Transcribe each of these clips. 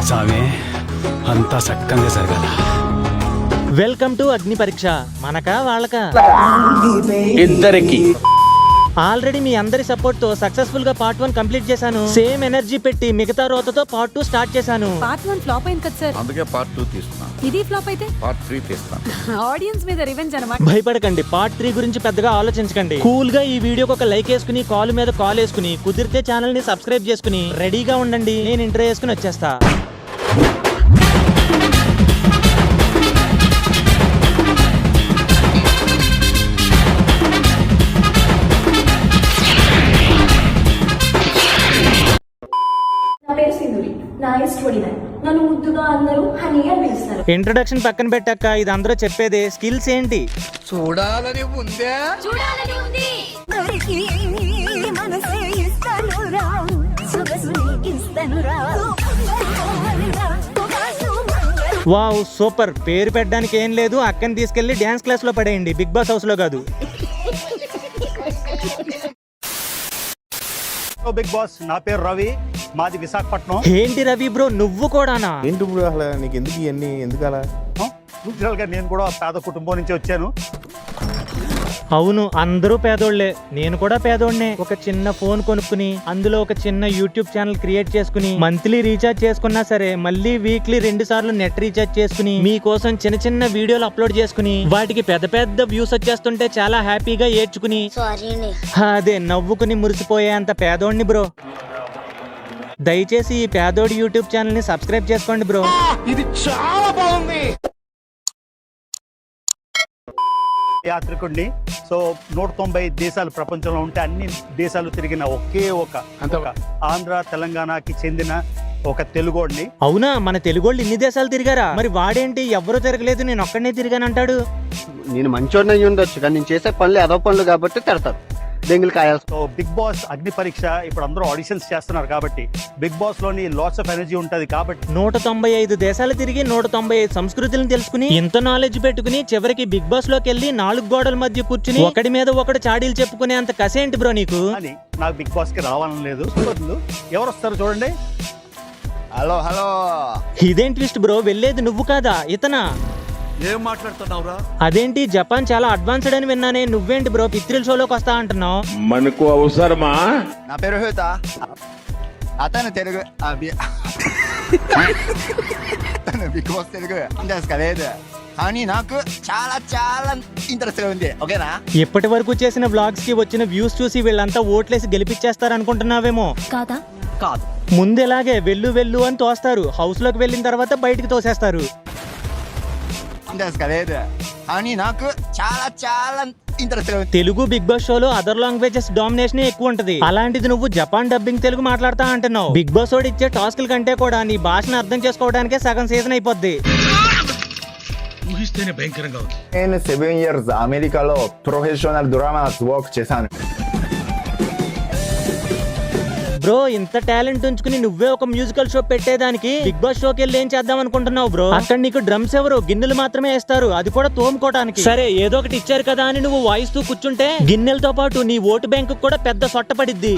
సామే అంతా సక్కంగా జరగాల. వెల్కమ్ టు అగ్ని పరీక్ష. మనకా వాళ్ళకా? ఇద్దరికి. ఆల్రెడీ మీ అందరి సపోర్ట్ తో సక్సెస్ఫుల్ గా పార్ట్ 1 కంప్లీట్ చేశాను. సేమ్ ఎనర్జీ పెట్టి మిగతా రోతతో పార్ట్ 2 స్టార్ట్ చేశాను. పార్ట్ 1 ఫ్లాప్ అయింది కదా సార్, అందుకే పార్ట్ 2 తీసుకున్నా. ఇది ఫ్లాప్ అయితే పార్ట్ 3 తీస్తాను. ఆడియన్స్ మీద రివెంజ్ అన్నమాట. భయపడకండి, పార్ట్ 3 గురించి పెద్దగా ఆలోచించకండి. కూల్ గా ఈ వీడియోకి ఒక లైక్ వేసుకుని కాల్ మీద కాల్ వేసుకుని కుదిరితే ఛానల్ ని సబ్స్క్రైబ్ చేసుకుని రెడీగా ఉండండి. నేను ఇంటర్వ్యూ వేసుకుని వచ్చేస్తా. నన్ను ముద్దుగా అందరూ హనీ అని పిలుస్తారు. ఇంట్రొడక్షన్ పక్కన పెట్టాక ఇది అందరూ చెప్పేదే. స్కిల్స్ ఏంటి? చూడాలని ఉందే. Wow super. పేరు పెట్టడానికి ఏం లేదు, అక్కని తీసుకెళ్లి డ్యాన్స్ క్లాస్ లో పడేయండి, బిగ్ బాస్ హౌస్ లో కాదు. బిగ్ బాస్, నా పేరు రవి, మాది విశాఖపట్నం. ఏంటి రవి బ్రో, నువ్వు కూడానా? ఏంటి ఇప్పుడు అసలు నీకు ఎందుకు ఇవన్నీ, ఎందుకు అలా? యూజువల్ గా నేను కూడా పేద కుటుంబం నుంచి వచ్చాను. అవును, అందరూ పేదోళ్లే. నేను కూడా పేదోడ్నే. ఒక చిన్న ఫోన్ కొనుక్కుని అందులో ఒక చిన్న యూట్యూబ్ ఛానల్ క్రియేట్ చేసుకుని మంత్లీ రీఛార్జ్ చేసుకున్నా సరే మళ్ళీ వీక్లీ 2 సార్లు నెట్ రీఛార్జ్ చేసుకుని మీకోసం చిన్న చిన్న వీడియోలు అప్లోడ్ చేసుకుని వాటికి పెద్ద పెద్ద వ్యూస్ వచ్చేస్తుంటే చాలా హ్యాపీగా ఏడ్చుకుని అదే నవ్వుకుని మురిసిపోయేంత పేదోడిని బ్రో. దయచేసి ఈ పేదోడి యూట్యూబ్ ఛానల్ ని సబ్స్క్రైబ్ చేసుకోండి బ్రో. ఇది చాలా బాగుంది. యాత్రికుడిని. సో 190 దేశాలు ప్రపంచంలో ఉంటే అన్ని దేశాలు తిరిగిన ఒకే ఒక ఆంధ్ర తెలంగాణకి చెందిన ఒక తెలుగోడిని. అవునా, మన తెలుగోళ్ళు ఇన్ని దేశాలు తిరిగారా? మరి వాడేంటి ఎవరు తిరగలేదు నేను ఒక్కడనే తిరిగానంటాడు? నేను మంచోడిని అయ్యి ఉండొచ్చు కానీ నేను చేసే పనులు ఏదో పనులు కాబట్టి తిడతారు. సో బిగ్ బాస్ అగ్ని పరీక్ష ఇప్పుడు అందరూ ఆడిషన్స్ చేస్తున్నారు కాబట్టి బిగ్ బాస్ లోని లాట్స్ ఆఫ్ ఎనర్జీ ఉంటది కాబట్టి 195 దేశాలు తిరిగి 195 సంస్కృతులను తెలుసుకుని ఇంత నాలెడ్జ్ పెట్టుకుని చివరికి బిగ్ బాస్ లోకి వెళ్ళి 4 గోడల మధ్య కూర్చుని ఒకటి మీద ఒకటి చాడీలు చెప్పుకునే అంత కసేంటి బ్రో నీకు? అని నాకు బిగ్ బాస్ కి రావాలని లేదు. ఎవరు వస్తారు చూడండి. హలో హలో, ఇదేం ట్విస్ట్ బ్రో, వెళ్ళేది నువ్వు కాదా ఇతనా? ఏం మాట్లాడుతున్నావురా? అదేంటి జపాన్ చాలా అడ్వాన్స్డ్ అని విన్నానే, నువ్వేంటి బ్రో పిత్రిల్ షోలోకి వస్తా అంటున్నావు? మనకు అవసరమా? నా పేరు హేత, అతను తెలుగు. అతను బిగ్ బాస్ తెలుగు లేదు కానీ నాకు చాలా చాలా ఇంట్రెస్ట్ ఉంది. ఓకేనా? ఇప్పటి వరకు చేసిన వ్లాగ్స్ కి వచ్చిన వ్యూస్ చూసి వీళ్ళంతా ఓట్లేసి గెలిపించేస్తారు అనుకుంటున్నావేమో. కాదా? కాదు. ముందు ఎలాగే వెళ్ళు వెళ్ళు అని తోస్తారు, హౌస్ లోకి వెళ్ళిన తర్వాత బయటికి తోసేస్తారు. లేదు కానీ నాకు చాలా చాలా ఇంట్రెస్ట్ ఉంది. తెలుగు బిగ్ బాస్ షోలో అదర్ లాంగ్వేజెస్ డామినేషన్ ఎక్కువ ఉంటది. అలాంటిది నువ్వు జపాన్ డబ్బింగ్ తెలుగు మాట్లాడతా అంటున్నావు. బిగ్ బాస్ వాడు ఇచ్చే టాస్క్ల కంటే కూడా నీ భాషను అర్థం చేసుకోవడానికే సగం సీజన్ అయిపోద్ది. ఊహిస్తేనే భయంకరంగా ఉంది. నేను 7 years అమెరికాలో ప్రొఫెషనల్ డ్రామాస్ వర్క్ చేశాను. బ్రో ఇంత టాలెంట్ ఉంచుకుని నువ్వే ఒక మ్యూజికల్ షో పెట్టేదానికి బిగ్ బాస్ షోకి వెళ్ళి ఏం చేద్దాం అనుకుంటున్నావు బ్రో? అక్కడ నీకు డ్రమ్స్ ఎవరు, గిన్నెలు మాత్రమే ఇస్తారు, అది కూడా తోముకోవడానికి. సరే ఏదో ఒకటి ఇచ్చారు కదా అని నువ్వు వాయిస్తూ కూర్చుంటే గిన్నెలతో పాటు నీ ఓటు బ్యాంకు కూడా పెద్ద సొట్ట పడిద్ది.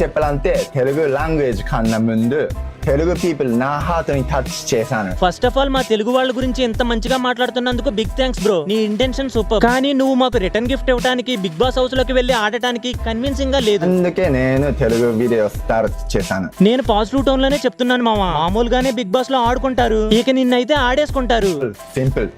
చెప్పాలంటే తెలుగు లాంగ్వేజ్ కన్నా ముందు తెలుగు పీపుల్ నా హార్ట్ ని టచ్ చేశాను. ఫస్ట్ ఆఫ్ ఆల్ మా తెలుగు వాళ్ళ గురించి ఇంత మంచిగా మాట్లాడుతున్నందుకు బిగ్ థ్యాంక్స్ బ్రో. నీ ఇంటెన్షన్ సూపర్, కానీ నువ్వు మాకు రిటర్న్ గిఫ్ట్ ఇవ్వడానికి బిగ్ బాస్ హౌస్ లోకి వెళ్ళి ఆడటానికి కన్విన్సింగ్ గా లేదు. అందుకే నేను తెలుగు వీడియో స్టార్ట్ చేశాను. నేను పాజిటివ్ టోన్ లోనే చెప్తున్నాను మామ. మామూలుగానే బిగ్ బాస్ లో ఆడుకుంటారు, ఇక నిన్నైతే ఆడేసుకుంటారు. సింపుల్.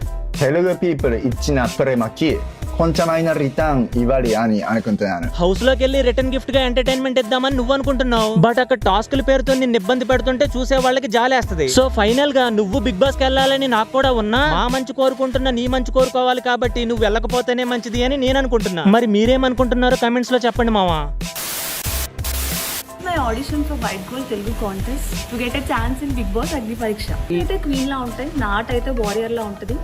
తెలుగు పీపుల్ ఇచ్చిన ప్రేమకి కొంచెమైన రిటర్న్ ఇవ్వాలి అని అనుకుంటున్నాను. హౌస్ లోకి వెళ్ళి రిటర్న్ గిఫ్ట్ గా ఎంటర్టైన్మెంట్ ఇద్దామని నువ్వు అనుకుంటున్నావు, బట్ అక్కడ టాస్క్ల పేరుతో నిన్ను ఇబ్బంది పెడుతుంటే చూసే వాళ్ళకి జాలేస్తది. సో ఫైనల్ గా నువ్వు బిగ్ బాస్ కి వెళ్ళాలని నాకు కూడా ఉన్నా, మా మంచి కోరుకుంటున్నా నీ మంచి కోరుకోవాలి కాబట్టి నువ్వు వెళ్ళకపోతేనే మంచిది అని నేను అనుకుంటున్నా. మరి మీరేమనుకుంటున్నారో కమెంట్స్ లో చెప్పండి మావా. My audition for White Gold Telugu contest to get a chance in Big Boss అగ్ని పరీక్ష. అయితే క్వీన్ లా ఉంటాయి, నాట్ అయితే వారియర్ లా ఉంటది.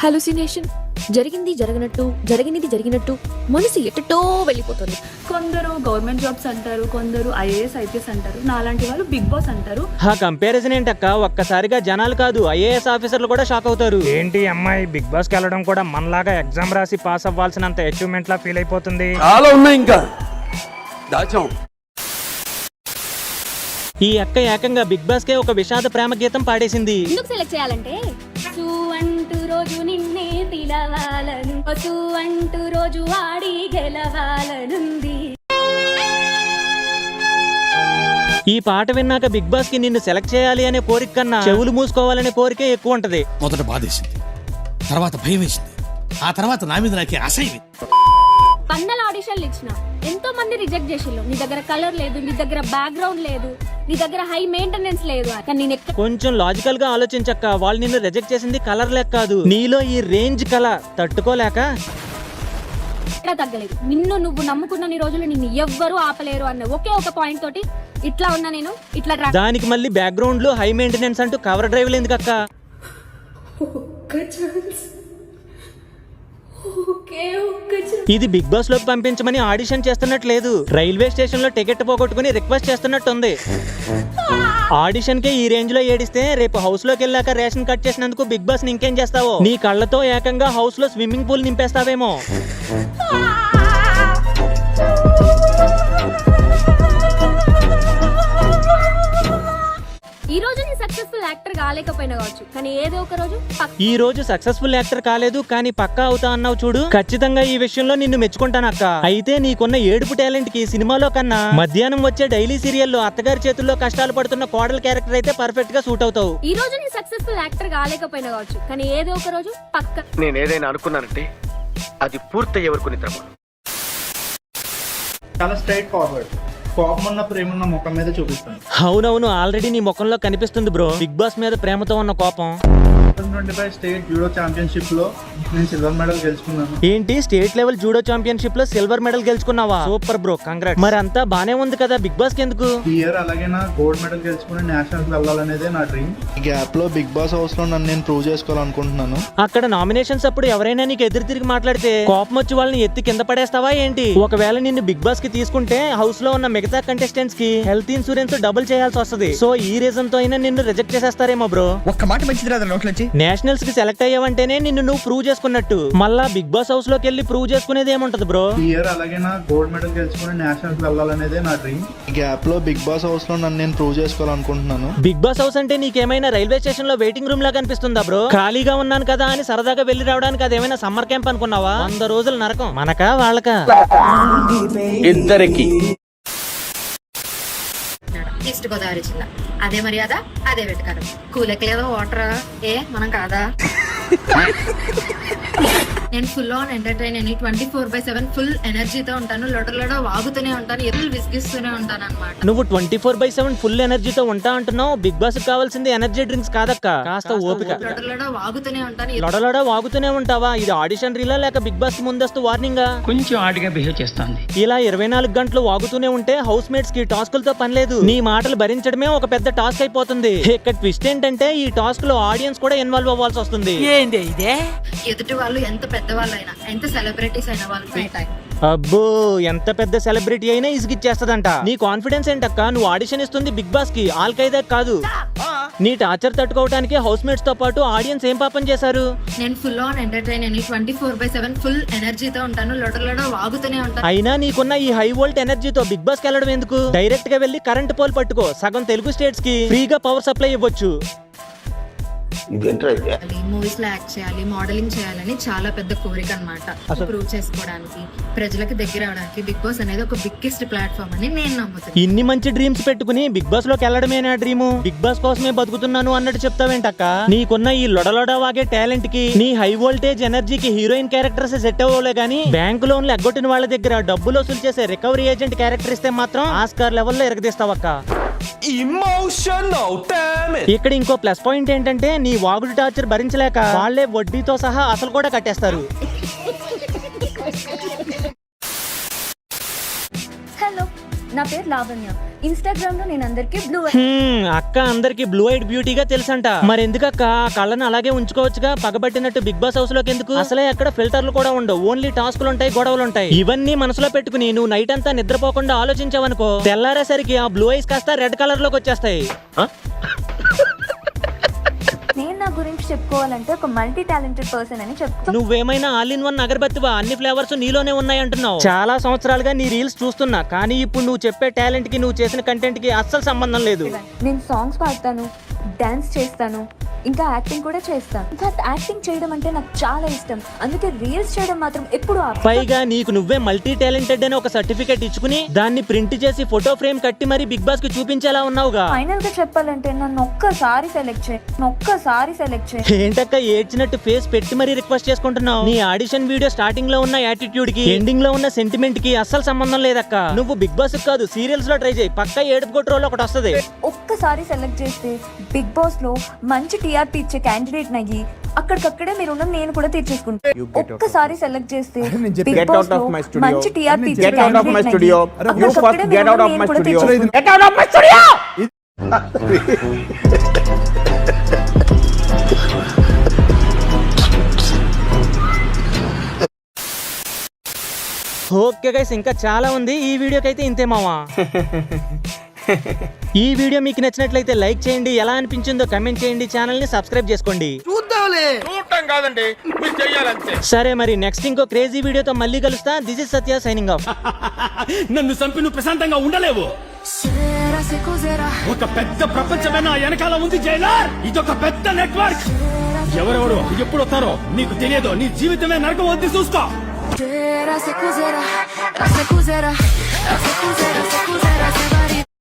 హాలుసినేషన్. జరిగింది జరగనట్టు, జరిగినది జరిగినట్టు మనసు ఎటటో వెళ్ళిపోతుంది. కొందరు గవర్నమెంట్ జాబ్స్ అంటారు, కొందరు IAS IPS అంటారు, నాలాంటి వాళ్ళు బిగ్ బాస్ అంటారు. ఆ కంపారిజన్ ఏంటక్క, ఒక్కసారిగా జనాలు కాదు IAS ఆఫీసర్లు కూడా షాక్ అవుతారు. ఏంటి అమ్మాయి బిగ్ బాస్ కి వెళ్ళడం కూడా మనలాగా ఎగ్జామ్ రాసి పాస్ అవ్వాల్సినంత అచీవ్మెంట్ లా ఫీల్ అయిపోతుంది. చాలా ఉన్నాయి ఇంకా దాచాం. ఈ అక్క ఏకంగా బిగ్ బాస్ కే ఒక విషాద ప్రేమ గీతం పాడేసింది. ఎందుకు సెలెక్ట్ చేయాలంటే సు అంటూ రోజు నిన్నే పిలవాలను, సు అంటూ రోజు ఆడి గెలవాలనుంది. ఈ పాట విన్నాక బిగ్ బాస్ కి నిన్ను సెలెక్ట్ చేయాలి అనే కోరిక కన్నా చెవులు మూసుకోవాలనే కోరికే ఎక్కువ ఉంటది. మొదట బాధేసింది, తర్వాత భయం వేసింది, ఆ తర్వాత నా మీద నాకే అసహ్యం. పన్నెల ఆడిషన్లు ఇచ్చిన ఎంతో మంది రిజెక్ట్ చేసిళ్ళు. నీ దగ్గర కలర్ లేదు, నీ దగ్గర బ్యాక్గ్రౌండ్ లేదు, నీ దగ్గర హై మెయింటెనెన్స్ లేదు. కానీ నేను కొంచెం లాజికల్ గా ఆలోచించక్క, వాళ్ళు నిన్ను రిజెక్ట్ చేసింది కలర్ లేక కాదు, నీలో ఈ రేంజ్ కల తట్టుకోలేక. ఎక్కడ తగ్గలేదు. నిన్ను నువ్వు నమ్ముకున్న రోజులు నిన్ను ఎవ్వరూ ఆపలేరు అన్న ఒకే ఒక పాయింట్ తోటి ఇట్లా ఉన్నా నేను. ఇట్లా దానికి మళ్ళీ బ్యాక్గ్రౌండ్ లో హై మెయింటెనెన్స్ అంటూ కవర్ డ్రైవ్ ఎందుకు అక్క? ఇది బిగ్ బాస్ లోకి పంపించమని ఆడిషన్ చేస్తున్నట్లేదు, రైల్వే స్టేషన్ లో టికెట్ పోగొట్టుకుని రిక్వెస్ట్ చేస్తున్నట్టుంది. ఆడిషన్ కే ఈ రేంజ్ లో ఏడిస్తే రేపు హౌస్ లోకి వెళ్ళాక రేషన్ కట్ చేసినందుకు బిగ్ బాస్ ని ఇంకేం చేస్తావో? నీ కళ్ళతో ఏకంగా హౌస్ లో స్విమ్మింగ్ పూల్ నింపేస్తావేమో. ఈ రోజు నీ సక్సెస్ఫుల్ యాక్టర్ కాలేకపోయినా కావచ్చు, కానీ ఏదో ఒక రోజు ఈ రోజు సక్సెస్ఫుల్ యాక్టర్ కాలేదు కానీ పక్కా అవుతా అన్నావు చూడు, ఖచ్చితంగా ఈ విషయంలో నిన్ను మెచ్చుకుంటానక్క. అయితే నీకున్న ఏడుపు టాలెంట్ కి సినిమాలో కన్నా మధ్యాహ్నం వచ్చే డైలీ సీరియల్లో అత్తగారి చేతుల్లో కష్టాలు పడుతున్న కోడల క్యారెక్టర్ అయితే పర్ఫెక్ట్ గా సూట్ అవుతావు. ఈ రోజు నీ సక్సెస్ఫుల్ యాక్టర్ కాలేకపోయినా కావచ్చు, కానీ ఏదో ఒక రోజు పక్క. నేను ఏదైనా అనుకున్నానంటే అది పూర్తయ్యే వరకు నిద్రపో. చాలా స్ట్రైట్ ఫార్వర్డ్, కోపం ఉన్న ప్రేమ ఉన్న ముఖం మీద చూపిస్తాను. అవునవును, ఆల్రెడీ నీ ముఖంలో కనిపిస్తుంది బ్రో బిగ్ బాస్ మీద ప్రేమతో ఉన్న కోపం. 2025 స్టేట్ జూడో ఛాంపియన్షిప్ లో నేను సిల్వర్ మెడల్ గెలుచుకున్నాను. ఏంటి, స్టేట్ లెవెల్ జూడో ఛాంపియన్షిప్ లో సిల్వర్ మెడల్ గెలుచుకున్నావా? Super bro, congrats. మరి అంతా బానే ఉంది కదా, బిగ్ బాస్ కి ఎందుకు? ఈ ఇయర్ అలాగే నా గోల్డ్ మెడల్ గెలుచుకుని నేషనల్స్ వెళ్ళాలనేదే నా డ్రీమ్. ఈ గ్యాప్ లో బిగ్ బాస్ హౌస్ లో నన్ను నేను ప్రూవ్ చేసుకోవాలనుకుంటున్నాను. అక్కడ నామినేషన్స్ అప్పుడు ఎవరైనా నీకు ఎదురు తిరిగి మాట్లాడితే కోపం వచ్చి వాళ్ళని ఎత్తి కింద పడేస్తావా ఏంటి? ఒకవేళ నిన్ను బిగ్ బాస్ కి తీసుకుంటే హౌస్ లో ఉన్న మిగతా కంటెస్టెంట్స్ కి హెల్త్ ఇన్సూరెన్స్ డబుల్ చేయాల్సి వస్తుంది. సో ఈ రీజన్ తో అయినా నిన్ను రిజెక్ట్ చేసేస్తారేమో బ్రో. ఒక్క మాట మంచిది రాదు నోట్లోంచి. నేషనల్స్ కి సెలెక్ట్ అయ్యావంటేనే నిన్ను నువ్వు ప్రూవ్ చేసుకున్నట్టు. మళ్ళా బిగ్ బాస్ హౌస్ లోకి వెళ్ళి ప్రూవ్ చేసుకునేది ఏముంటది బ్రో? ఈ ఇయర్ అలాగే నా గోల్డ్ మెడల్ గెలుచుకుని నేషనల్స్ వెళ్ళాలనేదే నా డ్రీమ్. ఈ గ్యాప్ లో బిగ్ బాస్ హౌస్ లో నన్ను నేను ప్రూవ్ చేసుకోవాలనుకుంటున్నాను. బిగ్ బాస్ హౌస్ అంటే నీకేమైనా రైల్వే స్టేషన్ లో వెయిటింగ్ రూమ్ లాగా అనిపిస్తుందా బ్రో? ఖాళీగా ఉన్నాను కదా అని సరదాగా వెళ్లి రావడానికి అదేమైనా సమ్మర్ క్యాంప్ అనుకున్నావా? 100 రోజులు నరకం, మనకా వాళ్ళకా? ఇద్దరికి. ఈస్ట్ గోదావరి జిల్లా, అదే మర్యాద అదే వెటకారం. కూలెక్కలేదో వాటర్ ఏ మనం కాదా? నేను ఫుల్ ఆన్ ఎంటర్టైన్ అని 24/7 ఫుల్ ఎనర్జీతో ఉంటాను. లొడలోడ వాగుతూనే ఉంటాను, ఎదురు విసిగిస్తూనే ఉంటాను అనమాట. నువ్వు 24/7 ఫుల్ ఎనర్జీతో ఉంటా అంటున్నావు. బిగ్ బాస్ కావాల్సింది ఎనర్జీ డ్రింక్స్ కాదక్క, కాస్త ఓపిక. లొడలోడ వాగుతూనే ఉంటాను. లొడలోడ వాగుతూనే ఉంటావా? ఇది ఆడిషన్ రీలా లేక బిగ్ బాస్ కి ముందస్తు వార్నింగా? కొంచెం ఆడిగా బిహేవ్ చేస్తాంది. ఇలా 24 గంటలు వాగుతూనే ఉంటే హౌస్ మేట్స్ కి టాస్కులతో పని లేదు. నీ మాటలు భరించడమే ఒక పెద్ద టాస్క్ అయిపోతుంది. ఇక్కడ ట్విస్ట్ ఏంటంటే ఈ టాస్క్ లో ఆడియన్స్ కూడా ఇన్వాల్వ్ అవ్వాల్సి వస్తుంది. ఎదుటి వాళ్ళు ఎంత పెద్దవాళ్ళైనా, ఎంత సెలబ్రిటీస్ అయినా వాళ్ళు అబ్బో, ఎంత పెద్ద సెలబ్రిటీ అయినా ఇసిగిచ్చేస్తదంట. నీ కాన్ఫిడెన్స్ ఏంటక్క? నువ్వు ఆడిషన్ ఇస్తుంది బిగ్ బాస్ కి, ఆల్ ఖైదా కాదు. నీ టార్చర్ తట్టుకోవడానికి హౌస్ మేట్స్ తో పాటు ఆడియన్స్ ఏం పాపం చేశారు? నేను ఫుల్ ఆన్ ఎంటర్టైన్ అని 24/7 ఫుల్ ఎనర్జీతో ఉంటాను. లొడలోడ వాగుతూనే ఉంటాను. అయినా నీకున్న ఈ హై వోల్ట్ ఎనర్జీతో బిగ్ బాస్ కి వెళ్ళడం ఎందుకు? డైరెక్ట్ గా వెళ్లి కరెంట్ పోల్ పట్టుకో, సగం తెలుగు స్టేట్స్ కి ఫ్రీగా పవర్ సప్లై ఇవ్వచ్చు. మూవీస్ లో యాక్ట్ చేయాలి, మోడలింగ్ చేయాలని చాలా పెద్ద కోరిక అన్నమాట. ప్రూవ్ చేసుకోవడానికి, ప్రజలకు దగ్గర అవడానికి బిగ్ బాస్ అనేది ఒక బిగ్గెస్ట్ ప్లాట్ఫామ్ అని నేను నమ్ముతాను. ఇన్ని మంచి డ్రీమ్స్ పెట్టుకుని బిగ్ బాస్ లోకి వెళ్ళడమే నా డ్రీము, బిగ్ బాస్ కోసమే బతుకుతున్నాను అన్నట్టు చెప్తావేంటక్క? నీకున్న ఈ లొడలొడ వాగే టాలెంట్ కి, నీ హై వోల్టేజ్ ఎనర్జీకి హీరోయిన్ క్యారెక్టర్స్ సెట్ అవ్వలే గానీ బ్యాంకు లోన్లు ఎగ్గొట్టిన వాళ్ళ దగ్గర డబ్బులు వసూలు చేసే రికవరీ ఏజెంట్ క్యారెక్టర్ ఇస్తే మాత్రం ఆస్కార్ లెవెల్లో ఎరగదీస్తావక్క. ఇక్కడ ఇంకో ప్లస్ పాయింట్ ఏంటంటే నీ వాగుడు టార్చర్ భరించలేక వాళ్ళే వడ్డీతో సహా అసలు కూడా కట్టేస్తారు. హలో, నా పేరు లావణ్య. ఇన్స్టాగ్రామ్ లో నేను అందరికి బ్లూ అక్క అందరికి బ్లూ ఐడ్ బ్యూటీగా తెలుసంట. మరి ఎందుకక్క ఆ కళ్ళను అలాగే ఉంచుకోవచ్చుగా? పగబట్టినట్టు బిగ్ బాస్ హౌస్ లోకి ఎందుకు? అసలే అక్కడ ఫిల్టర్లు కూడా ఉండవు, ఓన్లీ టాస్కులు ఉంటాయి, గొడవలు ఉంటాయి. ఇవన్నీ మనసులో పెట్టుకుని నువ్వు నైట్ అంతా నిద్రపోకుండా ఆలోచించావనుకో, తెల్లారేసరికి ఆ బ్లూ ఐస్ కాస్త రెడ్ కలర్ లోకి వచ్చేస్తాయి. నేను నా గురించి చెప్పుకోవాలంటే ఒక మల్టీ టాలెంటెడ్ పర్సన్ అని చెప్తా. నువ్వేమైనా ఆల్ ఇన్ వన్ అగరబత్తివా? అన్ని ఫ్లేవర్స్ నీలోనే ఉన్నాయి అంటున్నావు. చాలా సంవత్సరాలుగా నీ రీల్స్ చూస్తున్నా, కానీ ఇప్పుడు నువ్వు చెప్పే టాలెంట్ కి నువ్వు చేసిన కంటెంట్ కి అస్సలు సంబంధం లేదు. నేను సాంగ్స్ పాడతాను, డాన్స్ చేస్తాను, ఇంకా యాక్టింగ్ కూడా చేస్తాను. ఇన్ఫాక్ట్ యాక్టింగ్ చేయడం అంటే నాకు చాలా ఇష్టం, అందుకే రీల్స్ చేయడం మాత్రం ఎప్పుడు పైగా నీకు నువ్వే మల్టీ టాలెంటెడ్ అని ఒక సర్టిఫికేట్ ఇచ్చుకుని దాన్ని ప్రింట్ చేసి ఫోటో ఫ్రేమ్ కట్టి మరి బిగ్ బాస్ కి చూపించేలా ఉన్నావుగా. ఫైనల్ గా చెప్పాలంటే నన్ను ఒక్కసారి సెలెక్ట్ చేయి. ఏంటక్క ఏడ్చినట్టు ఫేస్ పెట్టి మరీ రిక్వెస్ట్ చేసుకుంటున్నావు? నీ ఆడిషన్ వీడియో స్టార్టింగ్ లో ఉన్న యాటిట్యూడ్ కి ఎండింగ్ లో ఉన్న సెంటిమెంట్ కి అస్సలు సంబంధం లేదక్క. నువ్వు బిగ్ బాస్ కాదు సీరియల్స్ లో ట్రై చేయి, పక్కా ఏడుపు కొట్టు రోల్ ఒకటి వస్తుంది. ఒక్కసారి సెలెక్ట్ చేస్తే బిగ్ బాస్ లో మంచి టీఆర్పీ ఇచ్చే క్యాండిడేట్ నయ్యి అక్కడికక్కడే మీరు నేను కూడా తీర్చేసుకుంటాను. ఒక్కసారి సెలెక్ట్ చేస్తే బిగ్ బాస్ లో మంచి టీఆర్పీ ఇచ్చే క్యాండిడేట్ నయ్యి అక్కడికక్కడే మీరు నేను కూడా తీర్చేసుకుంటాను. ఓకే గైస్, ఇంకా చాలా ఉంది. ఈ వీడియోకి అయితే ఇంతే మావా. ఈ వీడియో మీకు నచ్చినట్లయితే లైక్ చేయండి, ఎలా అనిపించిందో కమెంట్ చేయండి, ఛానల్ ని సబ్స్క్రైబ్ చేసుకోండి. చూడటం కాదండి, మీరు చెయ్యాలంతే. సరే మరి నెక్స్ట్ ఇంకో క్రేజీ వీడియోతో మళ్ళీ కలుస్తా. This is Satya signing off. నన్ను చంపి నువ్వు ప్రశాంతంగా ఉండలేవు. ఒక పెద్ద ప్రపంచమే నా వెనకాల ఉంది జైలర్. ఇదొక పెద్ద నెట్వర్క్. ఎవరెవరు ఎప్పుడు వస్తారో నీకు తెలియదు. నీ జీవితమే నరకం వద్దు, చూసుకో. Ra se cos'era,